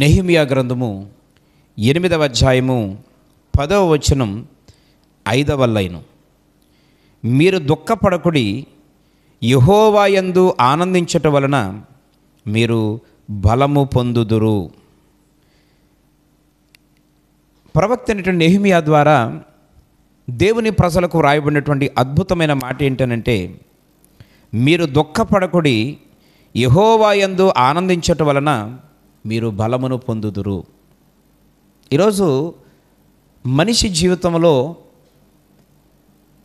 నెహెమ్యా గ్రంథము 8వ అధ్యాయము 10వ వచనం 5వ లైను. మీరు దుఃఖపడకుడి, యెహోవా యందు ఆనందించుట వలన మీరు బలము పొందుదురు. ప్రవక్త అయినటువంటి నెహెమ్యా ద్వారా దేవుని ప్రజలకు వ్రాయబడినటువంటి అద్భుతమైన మాట ఏంటనంటే, మీరు దుఃఖపడకుడి, యెహోవా యందు ఆనందించుట వలన మీరు బలమును పొందుదురు. ఈరోజు మనిషి జీవితంలో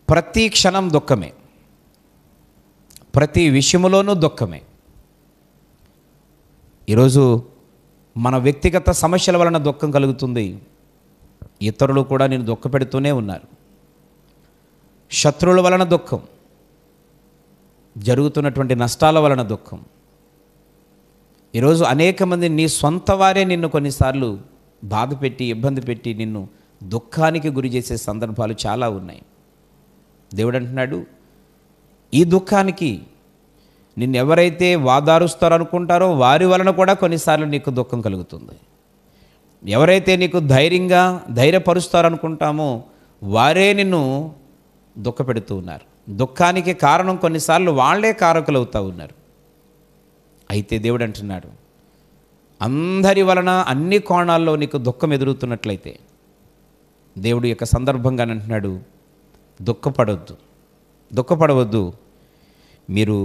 ప్రతి క్షణం దుఃఖమే, ప్రతి విషయంలోనూ దుఃఖమే. ఈరోజు మన వ్యక్తిగత సమస్యల వలన దుఃఖం కలుగుతుంది. ఇతరులు కూడా నేను దుఃఖపెడుతూనే ఉన్నారు. శత్రువుల వలన దుఃఖం, జరుగుతున్నటువంటి నష్టాల వలన దుఃఖం. ఈరోజు అనేక మంది నీ సొంత వారే నిన్ను కొన్నిసార్లు బాధ పెట్టి, ఇబ్బంది పెట్టి నిన్ను దుఃఖానికి గురి చేసే సందర్భాలు చాలా ఉన్నాయి. దేవుడు అంటున్నాడు, ఈ దుఃఖానికి నిన్ను ఎవరైతే వాదారుస్తారో అనుకుంటారో వారి వలన కూడా కొన్నిసార్లు నీకు దుఃఖం కలుగుతుంది. ఎవరైతే నీకు ధైర్యపరుస్తారనుకుంటామో వారే నిన్ను దుఃఖపెడుతూ ఉన్నారు. దుఃఖానికి కారణం కొన్నిసార్లు వాళ్ళే కారకులు అవుతూ ఉన్నారు. అయితే దేవుడు అంటున్నాడు, అందరి వలన అన్ని కోణాల్లో నీకు దుఃఖం ఎదురుతున్నట్లయితే దేవుడు యొక్క సందర్భంగా అంటున్నాడు, దుఃఖపడవద్దు. మీరు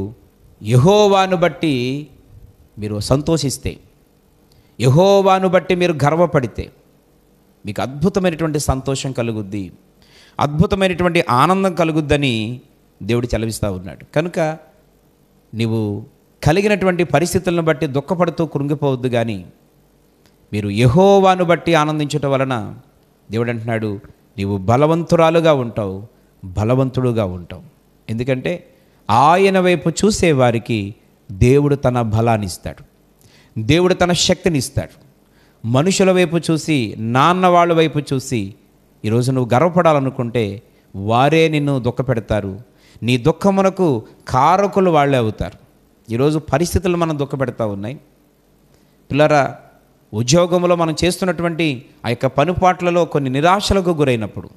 యెహోవాను బట్టి మీరు సంతోషిస్తే, యెహోవాను బట్టి మీరు గర్వపడితే మీకు అద్భుతమైనటువంటి సంతోషం కలుగుద్ది, అద్భుతమైనటువంటి ఆనందం కలుగుద్దని దేవుడు సెలవిస్తూ ఉన్నాడు. కనుక నీవు కలిగినటువంటి పరిస్థితులను బట్టి దుఃఖపడుతూ కృంగిపోవద్దు, కానీ మీరు యెహోవాను బట్టి ఆనందించటం వలన దేవుడు అంటున్నాడు, నీవు బలవంతురాలుగా ఉంటావు, బలవంతుడుగా ఉంటావు. ఎందుకంటే ఆయన వైపు చూసేవారికి దేవుడు తన బలాన్ని ఇస్తాడు, దేవుడు తన శక్తిని ఇస్తాడు. మనుషుల వైపు చూసి, నాన్న వాళ్ళ వైపు చూసి ఈరోజు నువ్వు గర్వపడాలనుకుంటే వారే నిన్ను దుఃఖపెడతారు. నీ దుఃఖమునకు కారకులు వాళ్ళే అవుతారు. ఈరోజు పరిస్థితులు మనం దుఃఖపెడతా ఉన్నాయి. పిల్లరా, ఉద్యోగంలో మనం చేస్తున్నటువంటి ఆ యొక్క పనిపాట్లలో కొన్ని నిరాశలకు గురైనప్పుడు,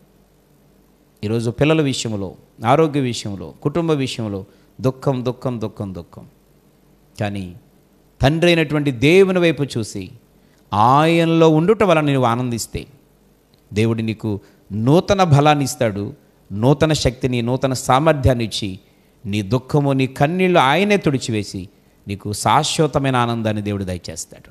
ఈరోజు పిల్లల విషయంలో, ఆరోగ్య విషయంలో, కుటుంబ విషయంలో దుఃఖం. కానీ తండ్రి అయినటువంటి దేవుని వైపు చూసి ఆయనలో ఉండుట వలన నీవు ఆనందిస్తే దేవుడు నీకు నూతన బలాన్ని ఇస్తాడు, నూతన శక్తిని, నూతన సామర్థ్యాన్ని ఇచ్చి నీ దుఃఖము, నీ కన్నీళ్ళు ఆయనే తుడిచివేసి నీకు శాశ్వతమైన ఆనందాన్ని దేవుడు దయచేస్తాడు.